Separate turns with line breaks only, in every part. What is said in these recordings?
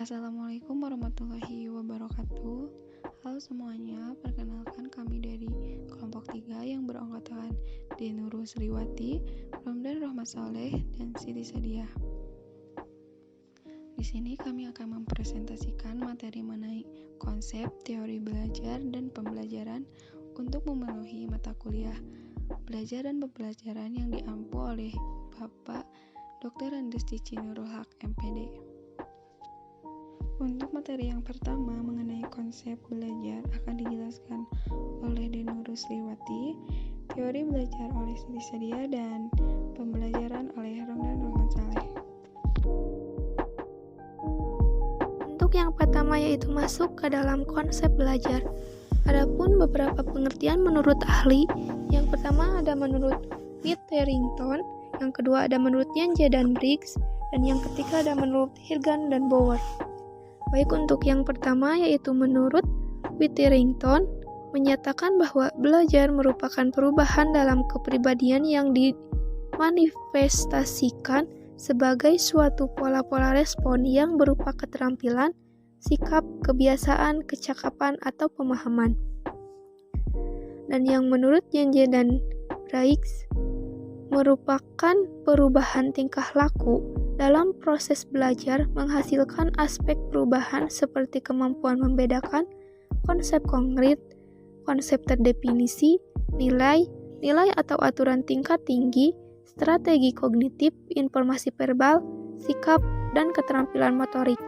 Assalamualaikum warahmatullahi wabarakatuh. Halo semuanya, perkenalkan kami dari kelompok 3 yang beranggotakan Denurul Sriwati, Ramdan Rahmat Saleh, dan Siti Sadiah. Di sini kami akan mempresentasikan materi mengenai konsep, teori belajar, dan pembelajaran untuk memenuhi mata kuliah belajar dan pembelajaran yang diampu oleh Bapak Dr. Andes Cici Nurul Haq, MPD. Untuk materi yang pertama mengenai konsep belajar akan dijelaskan oleh Denurul Sriwati, teori belajar oleh Siti Sadiah, dan pembelajaran oleh Ramdan Rahmat Saleh.
Untuk yang pertama yaitu masuk ke dalam konsep belajar. Adapun beberapa pengertian menurut ahli. Yang pertama ada menurut Witterington, yang kedua ada menurut Yange dan Briggs, dan yang ketiga ada menurut Hirgan dan Bower. Baik, untuk yang pertama yaitu menurut Witterington menyatakan bahwa belajar merupakan perubahan dalam kepribadian yang dimanifestasikan sebagai suatu pola-pola respon yang berupa keterampilan, sikap, kebiasaan, kecakapan, atau pemahaman. Dan yang menurut Yange dan Briggs merupakan perubahan tingkah laku dalam proses belajar menghasilkan aspek perubahan seperti kemampuan membedakan, konsep konkret, konsep terdefinisi, nilai atau aturan tingkat tinggi, strategi kognitif, informasi verbal, sikap, dan keterampilan motorik.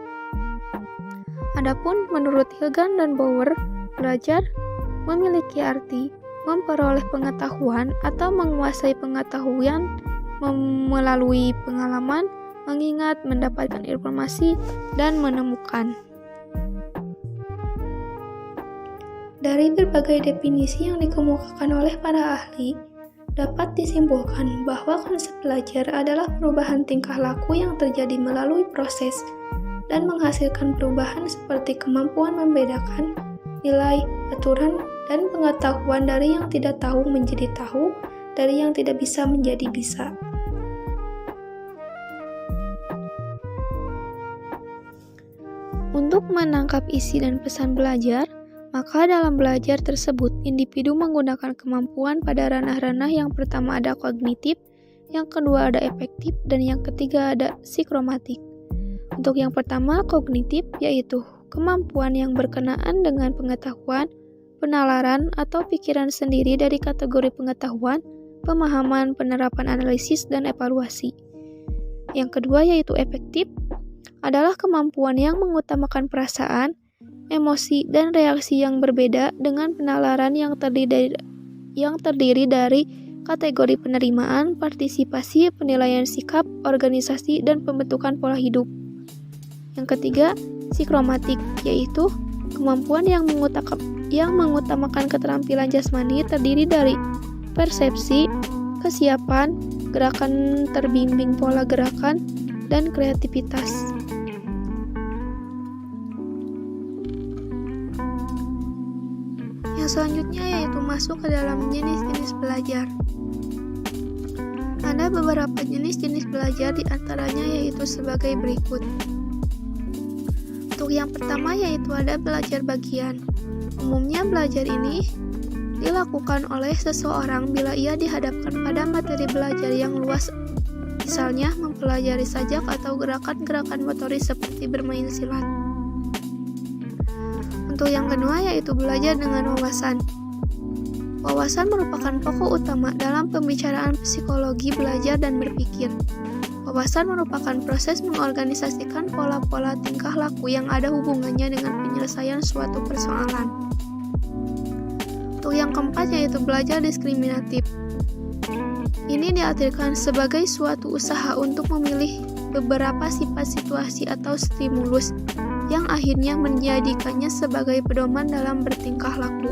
Adapun menurut Hirgan dan Bower, belajar memiliki arti memperoleh pengetahuan atau menguasai pengetahuan melalui pengalaman, mengingat, mendapatkan informasi, dan menemukan. Dari berbagai definisi yang dikemukakan oleh para ahli, dapat disimpulkan bahwa konsep belajar adalah perubahan tingkah laku yang terjadi melalui proses dan menghasilkan perubahan seperti kemampuan membedakan, nilai, aturan, dan pengetahuan dari yang tidak tahu menjadi tahu, dari yang tidak bisa menjadi bisa. Untuk menangkap isi dan pesan belajar, maka dalam belajar tersebut, individu menggunakan kemampuan pada ranah-ranah. Yang pertama ada kognitif, yang kedua ada efektif, dan yang ketiga ada psikromatik. Untuk yang pertama, kognitif, yaitu kemampuan yang berkenaan dengan pengetahuan, penalaran, atau pikiran sendiri dari kategori pengetahuan, pemahaman, penerapan analisis, dan evaluasi. Yang kedua yaitu efektif, adalah kemampuan yang mengutamakan perasaan, emosi, dan reaksi yang berbeda dengan penalaran yang terdiri dari kategori penerimaan, partisipasi, penilaian sikap, organisasi, dan pembentukan pola hidup. Yang ketiga, psikromatik, yaitu kemampuan yang mengutamakan keterampilan jasmani terdiri dari persepsi, kesiapan, gerakan terbimbing pola gerakan, dan kreativitas. Yang selanjutnya yaitu masuk ke dalam jenis-jenis belajar. Ada beberapa jenis-jenis belajar, diantaranya yaitu sebagai berikut. Untuk yang pertama yaitu ada belajar bagian. Umumnya belajar ini dilakukan oleh seseorang bila ia dihadapkan pada materi belajar yang luas, misalnya mempelajari sajak atau gerakan-gerakan motoris seperti bermain silat. Untuk yang kedua yaitu belajar dengan wawasan. Wawasan merupakan pokok utama dalam pembicaraan psikologi belajar dan berpikir. Wawasan merupakan proses mengorganisasikan pola-pola tingkah laku yang ada hubungannya dengan penyelesaian suatu persoalan. Untuk yang keempat yaitu belajar diskriminatif. Ini diartikan sebagai suatu usaha untuk memilih beberapa sifat situasi atau stimulus yang akhirnya menjadikannya sebagai pedoman dalam bertingkah laku.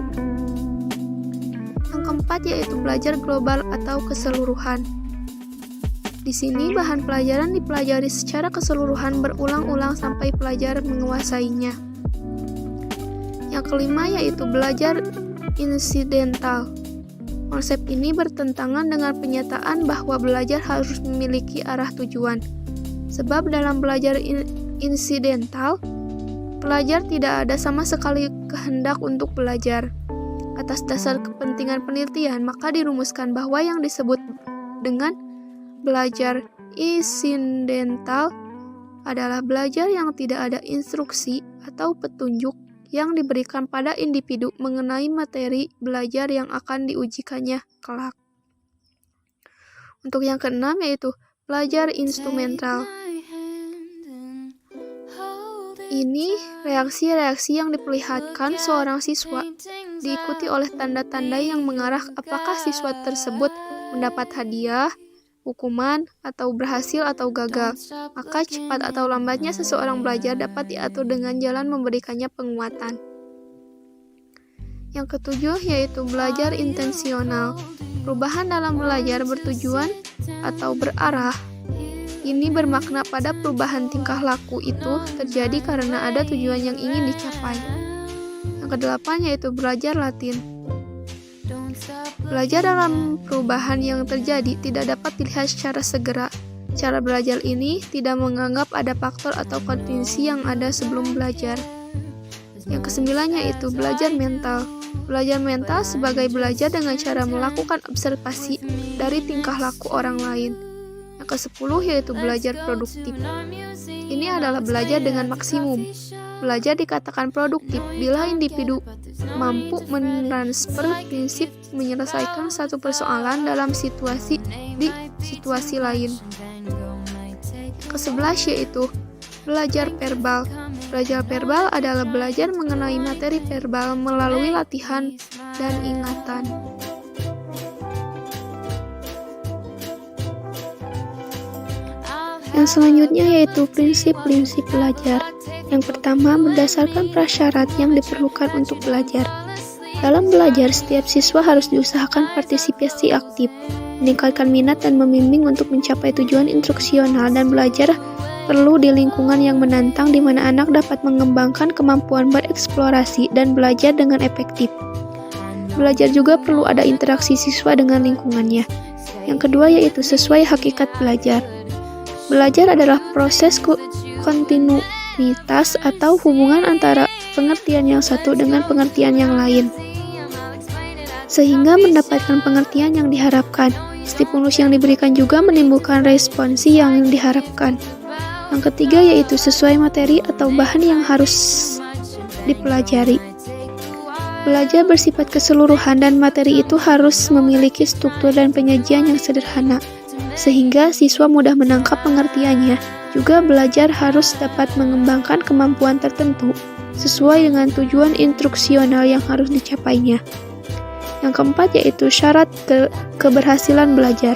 Yang keempat yaitu belajar global atau keseluruhan. Di sini bahan pelajaran dipelajari secara keseluruhan berulang-ulang sampai pelajar menguasainya. Yang kelima yaitu belajar insidental. Konsep ini bertentangan dengan pernyataan bahwa belajar harus memiliki arah tujuan. Sebab dalam belajar insidental, Pelajar tidak ada sama sekali kehendak untuk belajar. Atas dasar kepentingan penelitian, maka dirumuskan bahwa yang disebut dengan belajar insidental adalah belajar yang tidak ada instruksi atau petunjuk yang diberikan pada individu mengenai materi belajar yang akan diujikannya kelak. Untuk yang keenam yaitu belajar instrumental. Ini reaksi-reaksi yang diperlihatkan seorang siswa diikuti oleh tanda-tanda yang mengarah apakah siswa tersebut mendapat hadiah, hukuman, atau berhasil atau gagal. Maka cepat atau lambatnya seseorang belajar dapat diatur dengan jalan memberikannya penguatan. Yang ketujuh yaitu belajar intensional. Perubahan dalam belajar bertujuan atau berarah. Ini bermakna pada perubahan tingkah laku itu terjadi karena ada tujuan yang ingin dicapai. Yang kedelapan yaitu belajar latin. Belajar dalam perubahan yang terjadi tidak dapat dilihat secara segera. Cara belajar ini tidak menganggap ada faktor atau kondisi yang ada sebelum belajar. Yang kesembilan yaitu belajar mental. Belajar mental sebagai belajar dengan cara melakukan observasi dari tingkah laku orang lain. Yang ke-10 yaitu belajar produktif. Ini adalah belajar dengan maksimum. Belajar dikatakan produktif bila individu mampu mentransfer prinsip menyelesaikan satu persoalan dalam situasi di situasi lain. Ke-11 yaitu belajar verbal. Belajar verbal adalah belajar mengenai materi verbal melalui latihan dan ingatan. Yang selanjutnya yaitu prinsip-prinsip belajar. Yang pertama, berdasarkan prasyarat yang diperlukan untuk belajar. Dalam belajar, setiap siswa harus diusahakan partisipasi aktif, meningkatkan minat dan membimbing untuk mencapai tujuan instruksional dan belajar perlu di lingkungan yang menantang di mana anak dapat mengembangkan kemampuan bereksplorasi dan belajar dengan efektif. Belajar juga perlu ada interaksi siswa dengan lingkungannya. Yang kedua yaitu sesuai hakikat belajar. Belajar adalah proses kontinuitas atau hubungan antara pengertian yang satu dengan pengertian yang lain, sehingga mendapatkan pengertian yang diharapkan. Stimulus yang diberikan juga menimbulkan responsi yang diharapkan. Yang ketiga yaitu sesuai materi atau bahan yang harus dipelajari. Belajar bersifat keseluruhan dan materi itu harus memiliki struktur dan penyajian yang sederhana, sehingga siswa mudah menangkap pengertiannya. Juga belajar harus dapat mengembangkan kemampuan tertentu sesuai dengan tujuan instruksional yang harus dicapainya. Yang keempat yaitu syarat keberhasilan belajar.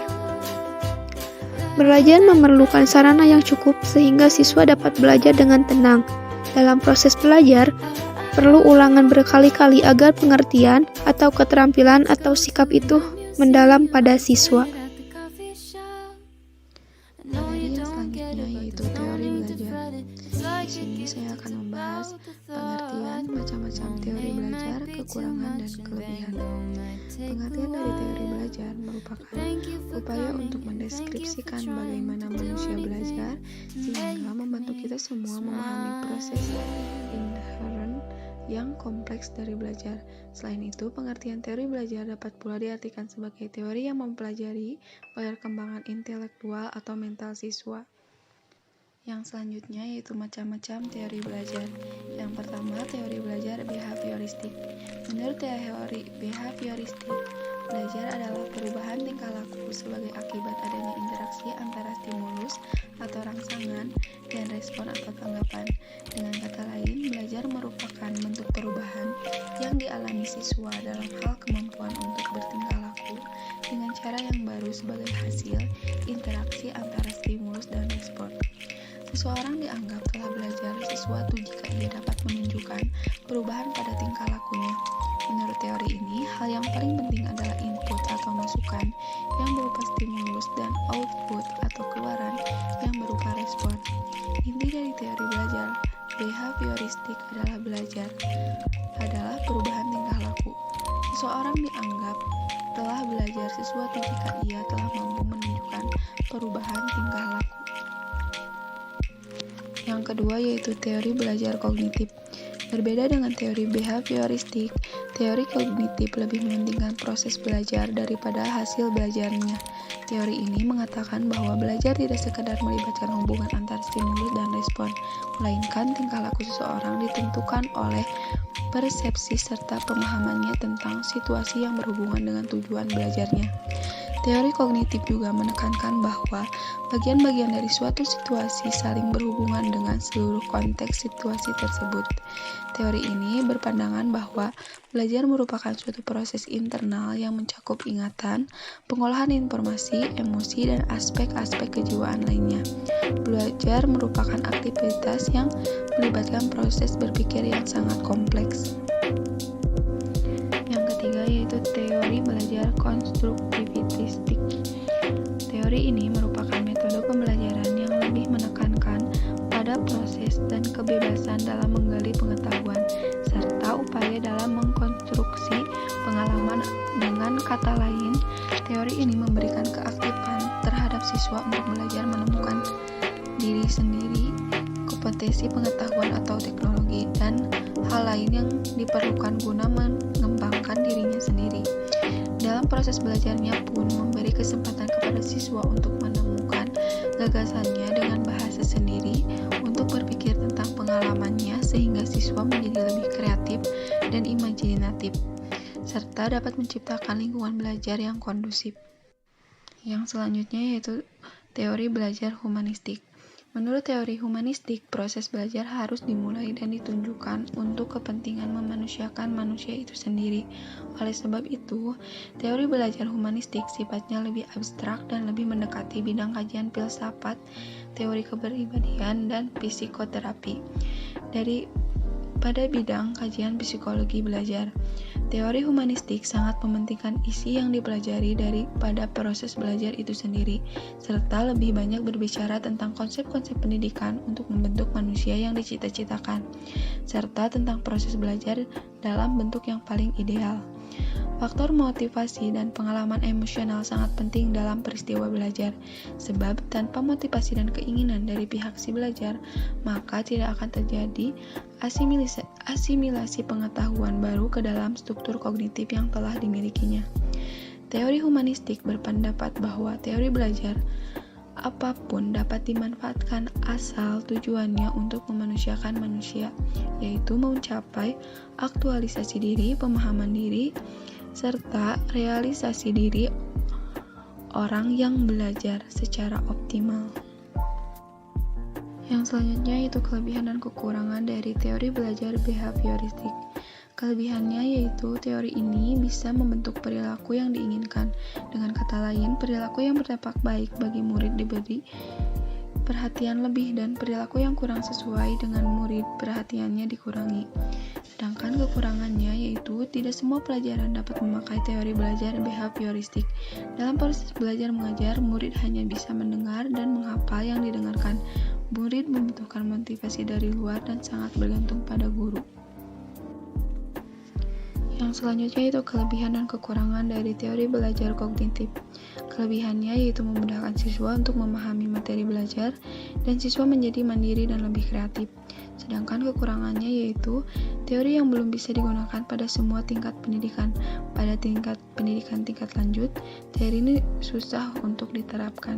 Belajar memerlukan sarana yang cukup sehingga siswa dapat belajar dengan tenang. Dalam proses belajar, perlu ulangan berkali-kali agar pengertian atau keterampilan atau sikap itu mendalam pada siswa.
Materi yang selanjutnya yaitu teori belajar. Di sini saya akan membahas pengertian macam-macam teori belajar, kekurangan dan kelebihan. Pengertian dari teori belajar merupakan upaya untuk mendeskripsikan bagaimana manusia belajar sehingga membantu kita semua memahami proses inherent yang kompleks dari belajar. Selain itu, pengertian teori belajar dapat pula diartikan sebagai teori yang mempelajari perkembangan intelektual atau mental siswa. Yang selanjutnya yaitu macam-macam teori belajar. Yang pertama, teori belajar behavioristik. Menurut teori behavioristik, belajar adalah perubahan tingkah laku sebagai akibat adanya interaksi antara stimulus atau rangsangan dan respon atau tanggapan. Dengan kata lain, belajar merupakan bentuk perubahan yang dialami siswa dalam hal kemampuan untuk bertingkah laku dengan cara yang baru sebagai hasil interaksi antara stimulus dan respon. Seseorang dianggap telah belajar sesuatu jika ia dapat menunjukkan perubahan pada tingkah lakunya. Menurut teori ini, hal yang paling penting adalah input atau masukan yang berupa stimulus dan output atau keluaran yang berupa respon. Inti dari teori belajar behavioristik adalah belajar adalah perubahan tingkah laku. Seseorang dianggap telah belajar sesuatu jika ia telah mampu menunjukkan perubahan tingkah laku. Yang kedua yaitu teori belajar kognitif. Berbeda dengan teori behavioristik, teori kognitif lebih mementingkan proses belajar daripada hasil belajarnya. Teori ini mengatakan bahwa belajar tidak sekadar melibatkan hubungan antar stimulus dan respon, melainkan tingkah laku seseorang ditentukan oleh persepsi serta pemahamannya tentang situasi yang berhubungan dengan tujuan belajarnya. Teori kognitif juga menekankan bahwa bagian-bagian dari suatu situasi saling berhubungan dengan seluruh konteks situasi tersebut. Teori ini berpandangan bahwa belajar merupakan suatu proses internal yang mencakup ingatan, pengolahan informasi, emosi, dan aspek-aspek kejiwaan lainnya. Belajar merupakan aktivitas yang melibatkan proses berpikir yang sangat kompleks. Yang ketiga yaitu teori belajar konstruktivistik. Teori ini merupakan metode pembelajaran yang lebih menekankan pada proses dan kebebasan dalam menggali pengetahuan, serta upaya dalam mengkonstruksi pengalaman. Dengan kata lain, teori ini memberikan keaktifan terhadap siswa untuk belajar menemukan diri sendiri, kompetensi pengetahuan atau teknologi, dan hal lain yang diperlukan guna mengembangkan dirinya sendiri. Dalam proses belajarnya pun memberi kesempatan kepada siswa untuk menemukan gagasannya dengan bahasa sendiri, untuk berpikir tentang pengalamannya sehingga siswa menjadi lebih kreatif dan imajinatif, serta dapat menciptakan lingkungan belajar yang kondusif. Yang selanjutnya yaitu teori belajar humanistik. Menurut teori humanistik, proses belajar harus dimulai dan ditunjukkan untuk kepentingan memanusiakan manusia itu sendiri. Oleh sebab itu, teori belajar humanistik sifatnya lebih abstrak dan lebih mendekati bidang kajian filsafat, teori kepribadian, dan psikoterapi pada bidang kajian psikologi belajar. Teori humanistik sangat mementingkan isi yang dipelajari daripada proses belajar itu sendiri, serta lebih banyak berbicara tentang konsep-konsep pendidikan untuk membentuk manusia yang dicita-citakan, serta tentang proses belajar dalam bentuk yang paling ideal. Faktor motivasi dan pengalaman emosional sangat penting dalam peristiwa belajar, sebab tanpa motivasi dan keinginan dari pihak si belajar, maka tidak akan terjadi asimilasi pengetahuan baru ke dalam struktur kognitif yang telah dimilikinya. Teori humanistik berpendapat bahwa teori belajar apapun dapat dimanfaatkan asal tujuannya untuk memanusiakan manusia, yaitu mencapai aktualisasi diri, pemahaman diri, serta realisasi diri orang yang belajar secara optimal. Yang selanjutnya yaitu kelebihan dan kekurangan dari teori belajar behavioristik. Kelebihannya yaitu teori ini bisa membentuk perilaku yang diinginkan. Dengan kata lain, perilaku yang berdampak baik bagi murid diberi perhatian lebih, dan perilaku yang kurang sesuai dengan murid perhatiannya dikurangi. Sedangkan kekurangannya yaitu tidak semua pelajaran dapat memakai teori belajar behavioristik. Dalam proses belajar mengajar, murid hanya bisa mendengar dan menghafal yang didengarkan. Murid membutuhkan motivasi dari luar dan sangat bergantung pada guru. Yang selanjutnya itu kelebihan dan kekurangan dari teori belajar kognitif. Kelebihannya yaitu memudahkan siswa untuk memahami materi belajar dan siswa menjadi mandiri dan lebih kreatif. Sedangkan kekurangannya yaitu teori yang belum bisa digunakan pada semua tingkat pendidikan. Pada tingkat pendidikan tingkat lanjut, teori ini susah untuk diterapkan.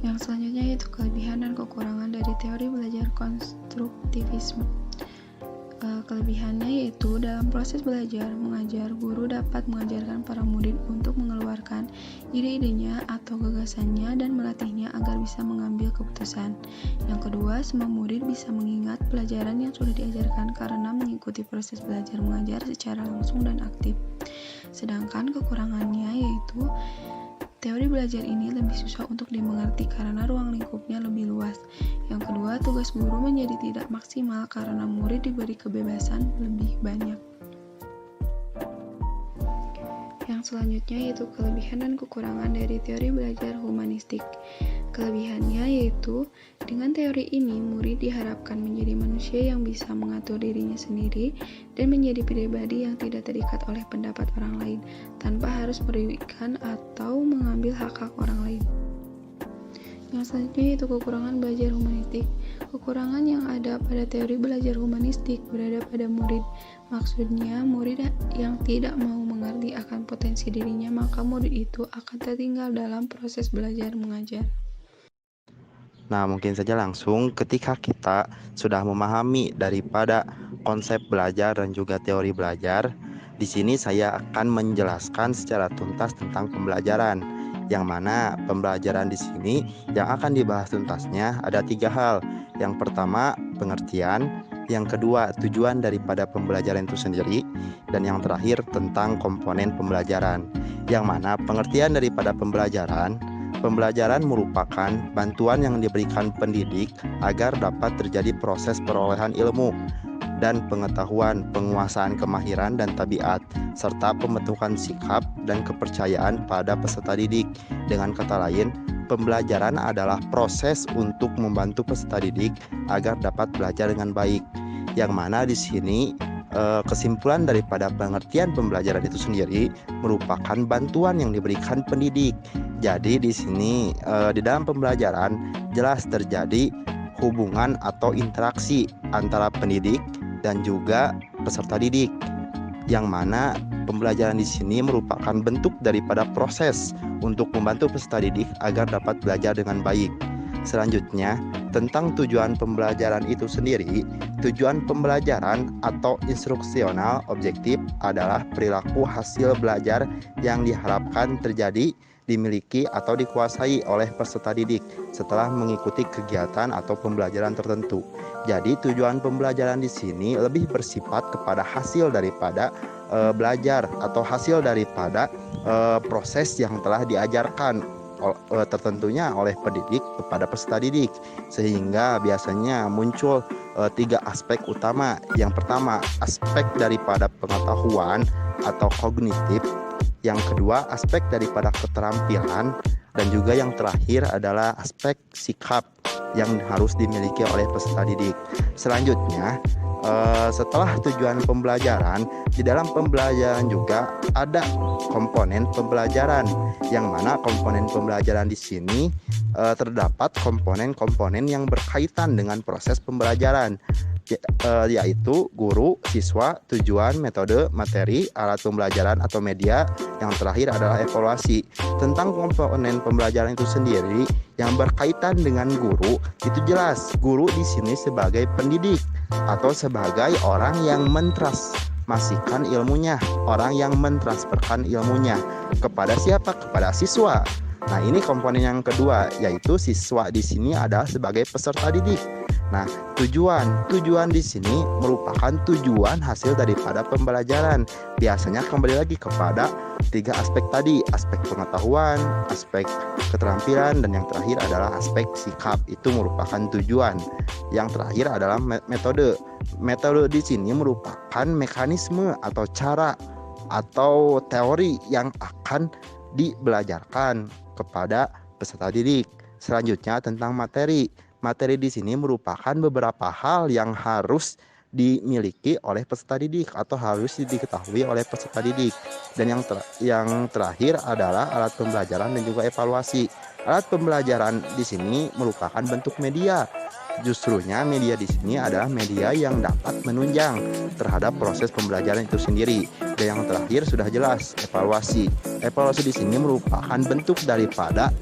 Yang selanjutnya yaitu kelebihan dan kekurangan dari teori belajar konstruktivisme. Kelebihannya yaitu dalam proses belajar mengajar, guru dapat mengajarkan para murid untuk mengeluarkan ide-idenya atau gagasannya dan melatihnya agar bisa mengambil keputusan. Yang kedua, semua murid bisa mengingat pelajaran yang sudah diajarkan karena mengikuti proses belajar mengajar secara langsung dan aktif. Sedangkan kekurangannya yaitu teori belajar ini lebih susah untuk dimengerti karena ruang lingkupnya lebih luas. Yang kedua, tugas guru menjadi tidak maksimal karena murid diberi kebebasan lebih banyak. Yang selanjutnya yaitu kelebihan dan kekurangan dari teori belajar humanistik. Kelebihannya yaitu dengan teori ini murid diharapkan menjadi manusia yang bisa mengatur dirinya sendiri dan menjadi pribadi yang tidak terikat oleh pendapat orang lain tanpa harus merugikan atau mengambil hak-hak orang lain. Yang selanjutnya yaitu kekurangan belajar humanistik. Kekurangan yang ada pada teori belajar humanistik berada pada murid. Maksudnya, murid yang tidak mau mengerti akan potensi dirinya, maka murid itu akan tertinggal dalam proses belajar mengajar.
Nah, mungkin saja langsung ketika kita sudah memahami daripada konsep belajar dan juga teori belajar, di sini saya akan menjelaskan secara tuntas tentang pembelajaran. Yang mana pembelajaran di sini yang akan dibahas tuntasnya ada 3 hal. Yang pertama, pengertian. Yang kedua, tujuan daripada pembelajaran itu sendiri. Dan yang terakhir, tentang komponen pembelajaran. Yang mana pengertian daripada pembelajaran merupakan bantuan yang diberikan pendidik agar dapat terjadi proses perolehan ilmu dan pengetahuan, penguasaan kemahiran dan tabiat, serta pembentukan sikap dan kepercayaan pada peserta didik. Dengan kata lain, pembelajaran adalah proses untuk membantu peserta didik agar dapat belajar dengan baik. Yang mana di sini kesimpulan daripada pengertian pembelajaran itu sendiri merupakan bantuan yang diberikan pendidik. Jadi di sini di dalam pembelajaran jelas terjadi hubungan atau interaksi antara pendidik dan juga peserta didik. Yang mana pembelajaran di sini merupakan bentuk daripada proses untuk membantu peserta didik agar dapat belajar dengan baik. Selanjutnya, tentang tujuan pembelajaran itu sendiri, tujuan pembelajaran atau instruksional objektif adalah perilaku hasil belajar yang diharapkan terjadi, dimiliki atau dikuasai oleh peserta didik setelah mengikuti kegiatan atau pembelajaran tertentu. Jadi tujuan pembelajaran di sini lebih bersifat kepada hasil daripada belajar atau hasil daripada proses yang telah diajarkan tertentunya oleh pendidik kepada peserta didik, sehingga biasanya muncul 3 aspek utama. Yang pertama, aspek daripada pengetahuan atau kognitif. Yang kedua, aspek daripada keterampilan. Dan juga yang terakhir adalah aspek sikap yang harus dimiliki oleh peserta didik. Selanjutnya, setelah tujuan pembelajaran, di dalam pembelajaran juga ada komponen pembelajaran, yang mana komponen pembelajaran di sini terdapat komponen-komponen yang berkaitan dengan proses pembelajaran, yaitu guru, siswa, tujuan, metode, materi, alat pembelajaran atau media. Yang terakhir adalah evaluasi. Tentang komponen pembelajaran itu sendiri yang berkaitan dengan guru, itu jelas guru di sini sebagai pendidik atau sebagai orang yang mentransmasikan ilmunya, orang yang mentransferkan ilmunya kepada siapa? Kepada siswa. Nah, ini komponen yang kedua, yaitu siswa di sini adalah sebagai peserta didik. Nah, tujuan di sini merupakan tujuan hasil daripada pembelajaran. Biasanya kembali lagi kepada 3 aspek tadi, aspek pengetahuan, aspek keterampilan, dan yang terakhir adalah aspek sikap. Itu merupakan tujuan. Yang terakhir adalah metode. Metode di sini merupakan mekanisme atau cara atau teori yang akan dibelajarkan kepada peserta didik. Selanjutnya tentang materi. Materi di sini merupakan beberapa hal yang harus dimiliki oleh peserta didik atau harus diketahui oleh peserta didik. Dan yang terakhir adalah alat pembelajaran dan juga evaluasi. Alat pembelajaran di sini merupakan bentuk media. Justrunya media di sini adalah media yang dapat menunjang terhadap proses pembelajaran itu sendiri. Dan yang terakhir sudah jelas, evaluasi. Evaluasi di sini merupakan bentuk daripada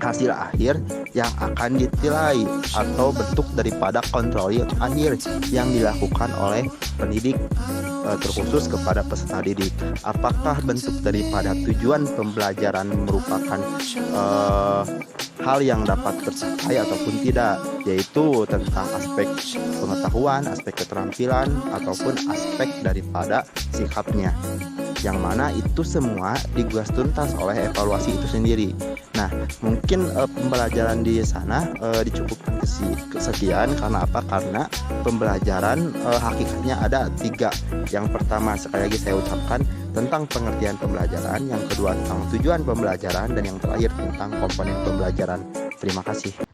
hasil akhir yang akan ditilai atau bentuk daripada kontrol akhir yang dilakukan oleh pendidik terkhusus kepada peserta didik. Apakah bentuk daripada tujuan pembelajaran merupakan hal yang dapat tercapai ataupun tidak, yaitu tentang aspek pengetahuan, aspek keterampilan, ataupun aspek daripada sikapnya, yang mana itu semua digugas tuntas oleh evaluasi itu sendiri. Nah, mungkin pembelajaran di sana dicukupkan sekian. Karena apa? Karena pembelajaran hakikatnya ada 3. Yang pertama, sekali lagi saya ucapkan, tentang pengertian pembelajaran. Yang kedua, tentang tujuan pembelajaran. Dan yang terakhir, tentang komponen pembelajaran. Terima kasih.